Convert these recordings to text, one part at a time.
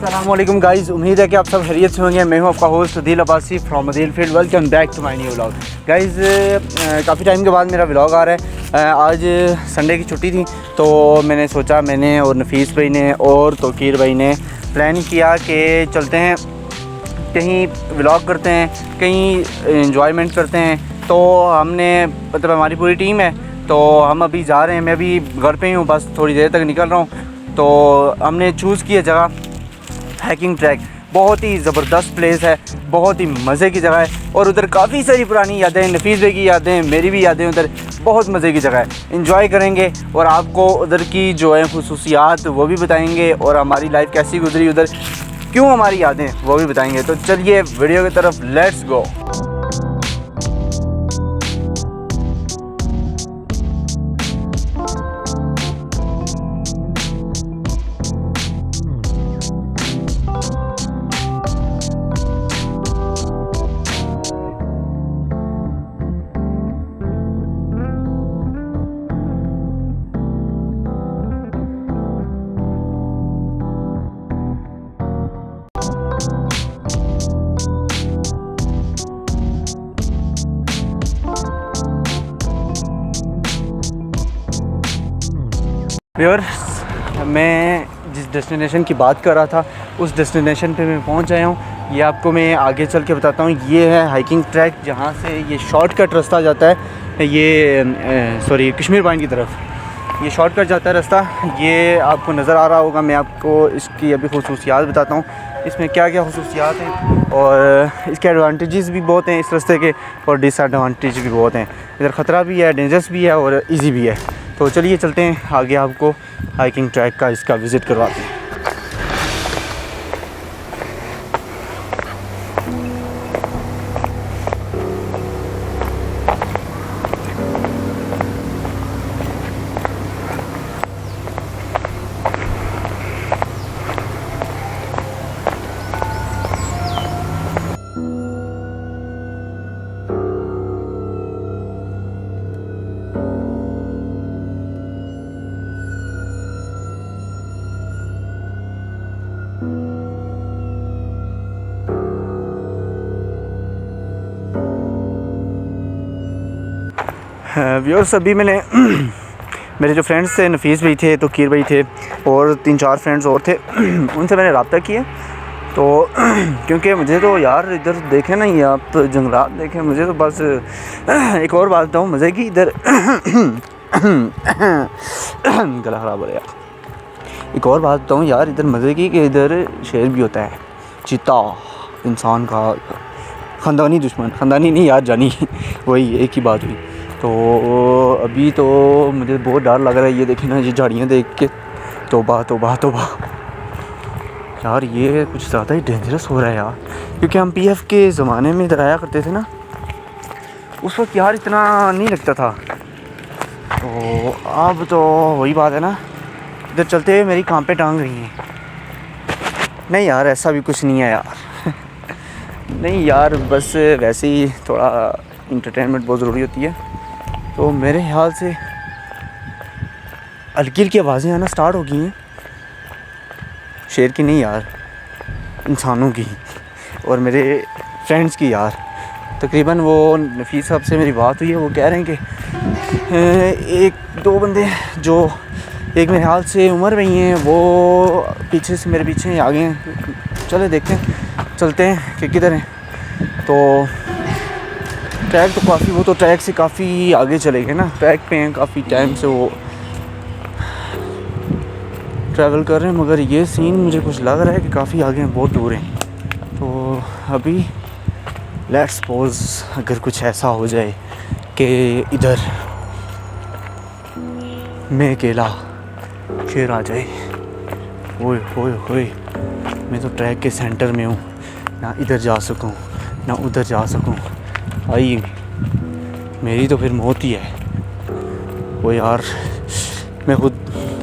अस्सलामुअलैकुम गाइज़, उम्मीद है कि आप सब खैरियत से होंगे। मैं हूं आपका host Adeel Abbasi from Adeel field. Welcome back to my new vlog. Guys काफ़ी टाइम के बाद मेरा व्लॉग आ रहा है। आज संडे की छुट्टी थी तो मैंने सोचा, मैंने और नफीस भाई ने और तोकीर भाई ने प्लान किया कि चलते हैं कहीं व्लॉग करते हैं, कहीं इंजॉयमेंट करते हैं। तो हमने मतलब हमारी पूरी टीम है तो हम अभी जा रहे हैं। मैं अभी घर पे ही हूँ, बस थोड़ी देर तक निकल रहा हूँ। तो हमने चूज़ किया जगह हाइकिंग ट्रैक। बहुत ही ज़बरदस्त प्लेस है, बहुत ही मज़े की जगह है और उधर काफ़ी सारी पुरानी यादें, नफीस भाई की यादें, मेरी भी यादें। उधर बहुत मज़े की जगह है, इंजॉय करेंगे और आपको उधर की जो है खुसूसियात वो भी बताएंगे और हमारी लाइफ कैसी गुजरी उधर, क्यों हमारी यादें वो भी बताएंगे। तो चलिए वीडियो की तरफ लेट्स गो। व्यूअर्स, मैं जिस डेस्टिनेशन की बात कर रहा था उस डेस्टिनेशन पे मैं पहुंच आया हूं। ये आपको मैं आगे चल के बताता हूं। ये है हाइकिंग ट्रैक, जहां से ये शॉर्टकट रास्ता जाता है, ये सॉरी कश्मीर पॉइंट की तरफ ये शॉर्टकट जाता है रास्ता। ये आपको नज़र आ रहा होगा। मैं आपको इसकी अभी खुसूसियात बताता हूँ, इसमें क्या क्या खुसूसियात हैं और इसके एडवांटेजेस भी बहुत हैं इस रास्ते के और डिसएडवांटेज भी बहुत हैं। इधर ख़तरा भी है, डेंजरस भी है और ईजी भी है। तो चलिए चलते हैं आगे, आपको हाइकिंग ट्रैक का इसका विज़िट करवाते हैं। व्यूअर्स, अभी मैंने मेरे जो फ्रेंड्स थे, नफीस भाई थे, तोकीर भाई थे और 3-4 फ्रेंड्स और थे, उनसे मैंने रब्ता किया। तो क्योंकि मुझे तो यार इधर देखें ना, ये आप तो जंगलात देखें, मुझे तो बस एक और बात बताऊँ मज़े की। इधर गला ख़राब हो गया। एक और बात बताऊँ यार इधर मज़े की, कि इधर शेर भी होता है, चीता, इंसान का ख़ानदानी दुश्मन, ख़ानदानी नहीं यार, जानी वही एक ही बात हुई। तो अभी तो मुझे बहुत डर लग रहा है। ये देखें ना, ये झाड़ियाँ देख के तौबा तौबा तौबा यार, ये कुछ ज़्यादा ही डेंजरस हो रहा है यार। क्योंकि हम पीएफ के ज़माने में इधर आया करते थे ना, उस वक्त यार इतना नहीं लगता था। तो अब तो वही बात है ना, इधर चलते हुए मेरी कान पे टांग रही हैं। नहीं यार, ऐसा भी कुछ नहीं है यार नहीं यार, बस वैसे ही थोड़ा इंटरटेनमेंट बहुत ज़रूरी होती है। तो मेरे ख्याल से हल्की हल्की आवाज़ें आना स्टार्ट हो गई हैं, शेर की नहीं यार, इंसानों की और मेरे फ्रेंड्स की यार। तकरीबन वो नफीस साहब से मेरी बात हुई है, वो कह रहे हैं कि 1-2 बंदे जो एक मेरे ख्याल से उम्र में ही हैं, वो पीछे से मेरे पीछे आगे हैं। चले देखते हैं, चलते हैं कि किधर हैं। तो ट्रैक तो काफ़ी, वो तो ट्रैक से काफ़ी आगे चले गए ना, ट्रैक पे हैं, काफ़ी टाइम से वो ट्रैवल कर रहे हैं। मगर ये सीन मुझे कुछ लग रहा है कि काफ़ी आगे हैं, बहुत दूर हैं। तो अभी लेट्स सपोज अगर कुछ ऐसा हो जाए कि इधर मैं अकेला, शेर आ जाए, ओए होए होए, मैं तो ट्रैक के सेंटर में हूँ, ना इधर जा सकूँ ना उधर जा सकूँ, आई मेरी तो फिर मौत ही है। वो यार, मैं खुद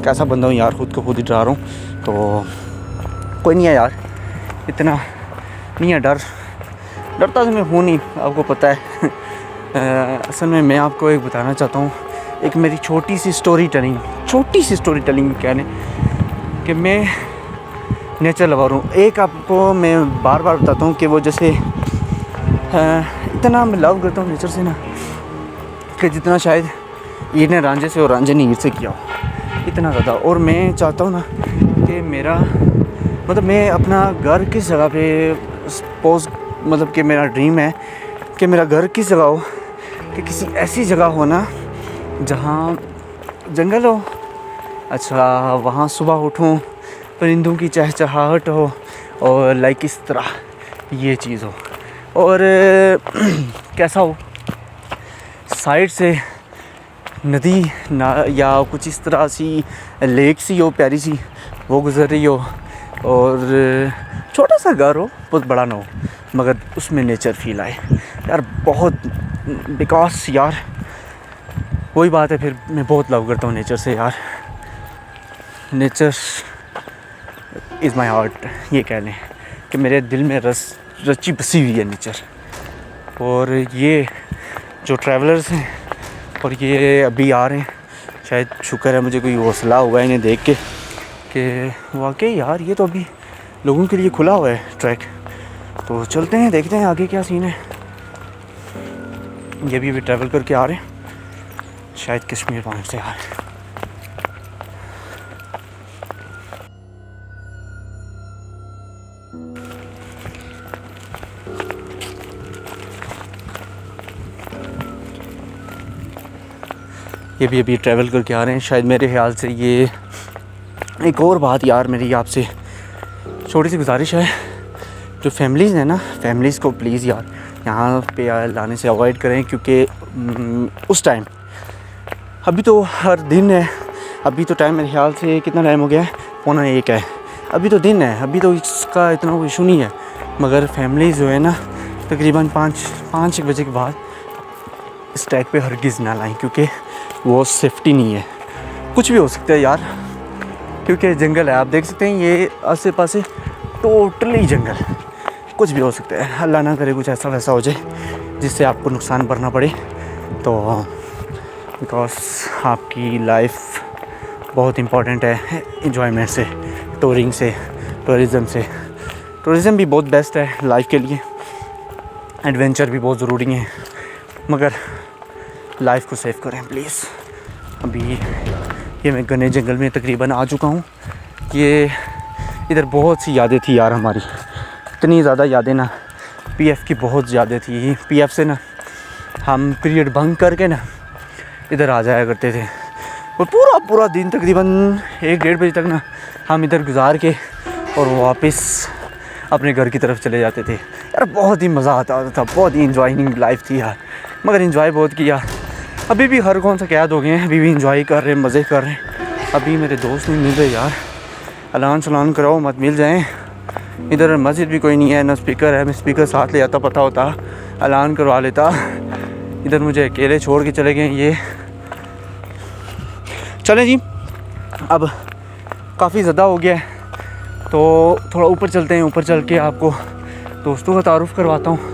कैसा बंदा हूँ यार, ख़ुद को खुद ही डरा रहा हूँ। तो कोई नहीं है यार, इतना नहीं है डर, डरता तो मैं हूँ नहीं, आपको पता है। असल में मैं आपको एक बताना चाहता हूँ, एक मेरी छोटी सी स्टोरी टेलिंग कह लें कि मैं नेचर लवर हूँ। एक आपको मैं बार बार बताता हूँ कि वो जैसे इतना मैं लव करता हूँ नेचर से ना, कि जितना शायद ईर ने रांझे से और रांझे ने ईर से किया हो, इतना ज़्यादा। और मैं चाहता हूँ ना कि मेरा मतलब मैं अपना घर किस जगह पे सपोज मतलब कि मेरा ड्रीम है कि मेरा घर किस जगह हो, कि किसी ऐसी जगह हो ना जहाँ जंगल हो। अच्छा, वहाँ सुबह उठूँ, परिंदों की चहचहाहट हो और लाइक इस तरह ये चीज़ हो। और कैसा हो, साइड से नदी ना या कुछ इस तरह सी लेक सी हो प्यारी सी, वो गुजर रही हो, और छोटा सा घर हो, बहुत बड़ा ना हो, मगर उसमें नेचर फील आए यार बहुत। बिकॉज यार वही बात है, फिर मैं बहुत लव करता हूँ नेचर से यार। नेचर इज़ माई हार्ट, ये कह लें कि मेरे दिल में रची बसी हुई है नेचर। और ये जो ट्रैवलर्स हैं और ये अभी आ रहे हैं, शायद शुक्र है मुझे कोई हौसला हुआ है इन्हें देख के कि वाकई यार ये तो अभी लोगों के लिए खुला हुआ है ट्रैक। तो चलते हैं, देखते हैं आगे क्या सीन है। ये भी अभी ट्रैवल करके आ रहे हैं, शायद कश्मीर पहुँच से आ रहे हैं। ये भी अभी ट्रैवल करके आ रहे हैं शायद, मेरे ख्याल से। ये एक और बात यार, मेरी आपसे छोटी सी गुजारिश है, जो फैमिलीज़ हैं ना, फैमिलीज़ को प्लीज़ यार यहाँ पे लाने से अवॉइड करें, क्योंकि उस टाइम अभी तो हर दिन है, अभी तो टाइम मेरे ख्याल से कितना टाइम हो गया है, 1:45 है, अभी तो दिन है, अभी तो इसका इतना कोई इशू नहीं है। मगर फैमिलीज़ जो है ना तकरीबन 5 बजे के बाद इस ट्रैक पे हरगिज़ ना लाएं, क्योंकि वो सेफ्टी नहीं है। कुछ भी हो सकता है यार, क्योंकि जंगल है, आप देख सकते हैं ये आसे पासे टोटली जंगल, कुछ भी हो सकता है। अल्लाह ना करे कुछ ऐसा वैसा हो जाए जिससे आपको नुकसान भरना पड़े, तो बिकॉज आपकी लाइफ बहुत इम्पॉर्टेंट है इंजॉयमेंट से, टूरिंग से, टूरिज़म से। टूरिज़म भी बहुत बेस्ट है लाइफ के लिए, एडवेंचर भी बहुत ज़रूरी है, मगर लाइफ को सेव करें प्लीज़। अभी ये मैं घने जंगल में तकरीबन आ चुका हूँ। ये इधर बहुत सी यादें थी यार हमारी, इतनी ज़्यादा यादें ना, पीएफ की बहुत ज़्यादा थी। पीएफ से ना हम पीरियड बंक करके ना इधर आ जाया करते थे, और पूरा दिन तकरीबन 1-1:30 बजे तक ना हम इधर गुजार के और वापस अपने घर की तरफ चले जाते थे यार। बहुत ही मज़ा आता था, बहुत ही इंजॉइंग लाइफ थी यार, मगर इंजॉय बहुत किया। अभी भी हर कौन सा कैद हो गए हैं, अभी भी इंजॉय कर रहे हैं, मज़े कर रहे हैं। अभी मेरे दोस्त नहीं मिल रहे यार, ऐलान सलान कराओ मत मिल जाएं। इधर मस्जिद भी कोई नहीं है, ना स्पीकर है, मैं स्पीकर साथ ले आता, पता होता ऐलान करवा लेता। इधर मुझे अकेले छोड़ के चले गए ये। चलें जी, अब काफ़ी ज़्यादा हो गया है, तो थोड़ा ऊपर चलते हैं। ऊपर चल के आपको दोस्तों का तारुफ़ करवाता हूँ,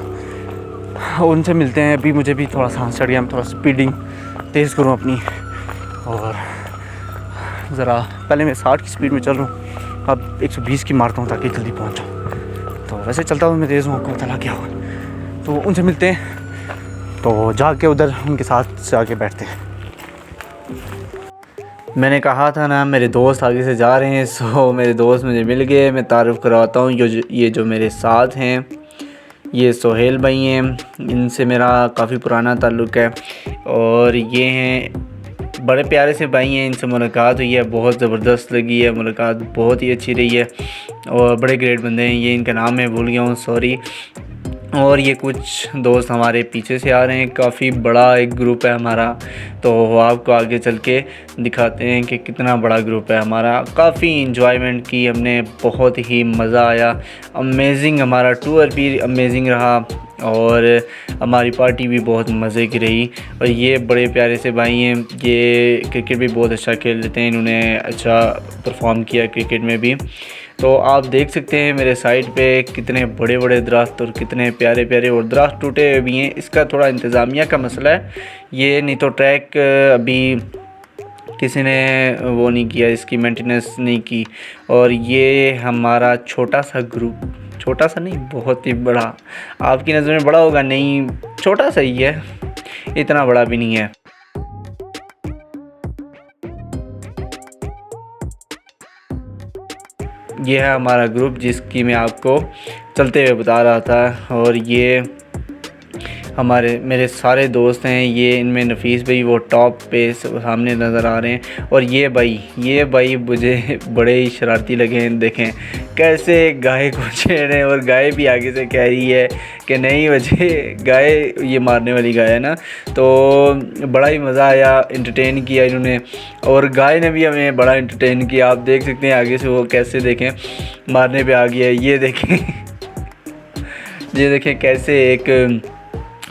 उनसे मिलते हैं। अभी मुझे भी थोड़ा सांस चढ़ गया, मैं थोड़ा स्पीडिंग तेज़ करूँ अपनी, और ज़रा पहले मैं 60 की स्पीड में चल रहा हूँ, अब 120 की मारता हूँ ताकि जल्दी पहुँच जाऊँ। तो वैसे चलता हूँ मैं तेज़ हूँ, आपको पता लग गया होगा। तो उनसे मिलते हैं, तो जाके उधर उनके साथ जाके बैठते हैं। मैंने कहा था ना मेरे दोस्त आगे से जा रहे हैं, सो मेरे दोस्त मुझे मिल गए। मैं तारुफ़ करवाता हूँ, ये जो मेरे साथ हैं ये सोहेल भाई हैं, इनसे मेरा काफ़ी पुराना ताल्लुक़ है, और ये हैं बड़े प्यारे से भाई हैं। इनसे मुलाकात हुई है, बहुत ज़बरदस्त लगी है, मुलाकात बहुत ही अच्छी रही है, और बड़े ग्रेट बंदे हैं। ये इनका नाम मैं भूल गया हूँ, सॉरी। और ये कुछ दोस्त हमारे पीछे से आ रहे हैं, काफ़ी बड़ा एक ग्रुप है हमारा, तो आपको आगे चल के दिखाते हैं कि कितना बड़ा ग्रुप है हमारा। काफ़ी इन्जॉयमेंट की हमने, बहुत ही मज़ा आया, अमेजिंग, हमारा टूर भी अमेजिंग रहा, और हमारी पार्टी भी बहुत मज़े की रही। और ये बड़े प्यारे से भाई हैं, ये क्रिकेट भी बहुत अच्छा खेल लेते हैं, इन्होंने अच्छा परफॉर्म किया क्रिकेट में भी। तो आप देख सकते हैं मेरे साइड पे कितने बड़े बड़े दरख्त और कितने प्यारे प्यारे, और दरख्त टूटे हुए भी हैं। इसका थोड़ा इंतज़ामिया का मसला है, ये नहीं तो ट्रैक अभी किसी ने वो नहीं किया, इसकी मेंटेनेंस नहीं की। और ये हमारा छोटा सा ग्रुप, छोटा सा नहीं बहुत ही बड़ा, आपकी नज़र में बड़ा होगा, नहीं छोटा सा ही है, इतना बड़ा भी नहीं है। ये है हमारा ग्रुप जिसकी मैं आपको चलते हुए बता रहा था। और ये मेरे सारे दोस्त हैं, ये इनमें नफीस भाई वो टॉप पे सामने नज़र आ रहे हैं। और ये भाई मुझे बड़े ही शरारती लगे हैं, देखें कैसे गाय को छेड़ रहे हैं। और गाय भी आगे से कह रही है कि नहीं मुझे गाय, ये मारने वाली गाय है ना, तो बड़ा ही मज़ा आया, एंटरटेन किया इन्होंने। और गाय ने भी हमें बड़ा एंटरटेन किया, आप देख सकते हैं आगे से वो कैसे देखें मारने पे आ गया है। ये देखें ये देखें कैसे एक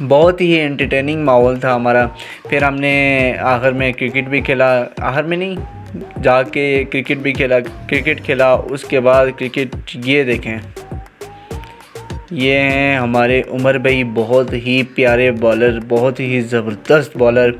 बहुत ही एंटरटेनिंग माहौल था हमारा। फिर हमने आखिर में क्रिकेट भी खेला, आखिर में नहीं जाके क्रिकेट खेला। उसके बाद क्रिकेट, ये देखें ये हैं हमारे उमर भाई, बहुत ही प्यारे बॉलर, बहुत ही ज़बरदस्त बॉलर,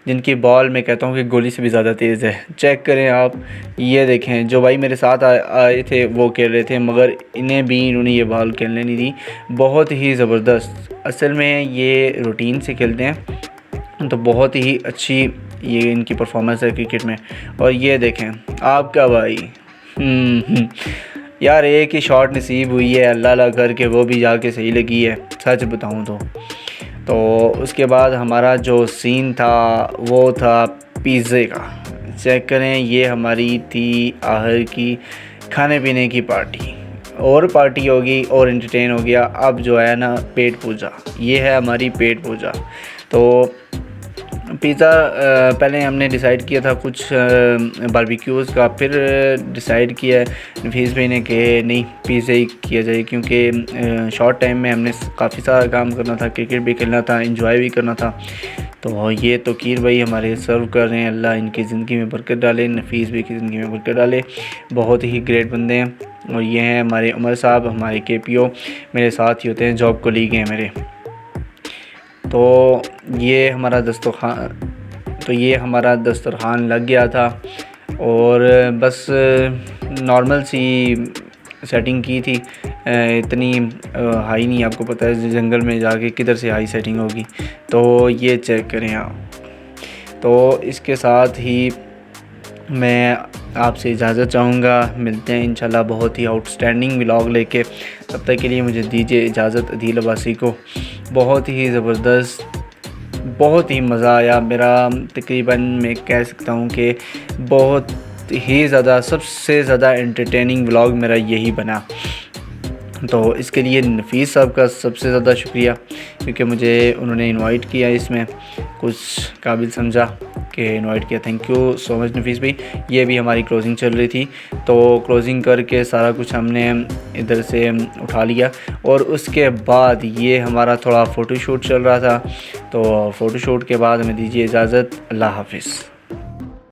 जिनकी बॉल मैं कहता हूँ कि गोली से भी ज़्यादा तेज़ है। चेक करें आप, ये देखें जो भाई मेरे साथ आए थे वो खेल रहे थे, मगर इन्होंने ये बॉल खेलने नहीं दी। बहुत ही ज़बरदस्त, असल में ये रूटीन से खेलते हैं तो बहुत ही अच्छी ये इनकी परफॉर्मेंस है क्रिकेट में। और ये देखें आपका भाई यार एक ही शॉट नसीब हुई है अल्लाह अल्लाह करके, वो भी जाके सही लगी है सच बताऊं तो उसके बाद हमारा जो सीन था वो था पिज़्ज़े का। चेक करें, ये हमारी थी आखिर की खाने पीने की पार्टी, और पार्टी होगी और एंटरटेन हो गया। अब जो है ना पेट पूजा, ये है हमारी पेट पूजा। तो पिज़्ज़ा पहले हमने डिसाइड किया था कुछ बारबेक्यूज़ का, फिर डिसाइड किया नफीस भाई ने कि नहीं पिज़्ज़ा ही किया जाए, क्योंकि शॉर्ट टाइम में हमने काफ़ी सारा काम करना था, क्रिकेट भी खेलना था, एंजॉय भी करना था। तो ये तोकीर भाई हमारे सर्व कर रहे हैं, अल्लाह इनकी ज़िंदगी में बरकत डाले, नफीस भाई की ज़िंदगी में बरकत डाले, बहुत ही ग्रेट बंदे हैं। और ये हैं हमारे उमर साहब, हमारे KPO, मेरे साथ ही होते हैं, जॉब कोलीग हैं मेरे। तो ये हमारा दस्तरखान लग गया था, और बस नॉर्मल सी सेटिंग की थी, इतनी हाई नहीं, आपको पता है जंगल में जाके किधर से हाई सेटिंग होगी। तो ये चेक करें आप। तो इसके साथ ही मैं आपसे इजाज़त चाहूँगा, मिलते हैं इंशाल्लाह बहुत ही आउटस्टैंडिंग व्लॉग लेके। तब तक के लिए मुझे दीजिए इजाज़त। अदील अब्बासी को बहुत ही ज़बरदस्त, बहुत ही मज़ा आया मेरा, तकरीबन मैं कह सकता हूँ कि बहुत ही ज़्यादा, सबसे ज़्यादा एंटरटेनिंग व्लॉग मेरा यही बना। तो इसके लिए नफीस साहब का सबसे ज़्यादा शुक्रिया, क्योंकि मुझे उन्होंने इनवाइट किया, इसमें कुछ काबिल समझा कि इनवाइट किया। थैंक यू सो मच नफीस भाई। ये भी हमारी क्लोजिंग चल रही थी, तो क्लोजिंग करके सारा कुछ हमने इधर से उठा लिया। और उसके बाद ये हमारा थोड़ा फ़ोटोशूट चल रहा था, तो फ़ोटोशूट के बाद हमें दीजिए इजाज़त। अल्लाह हाफिज़।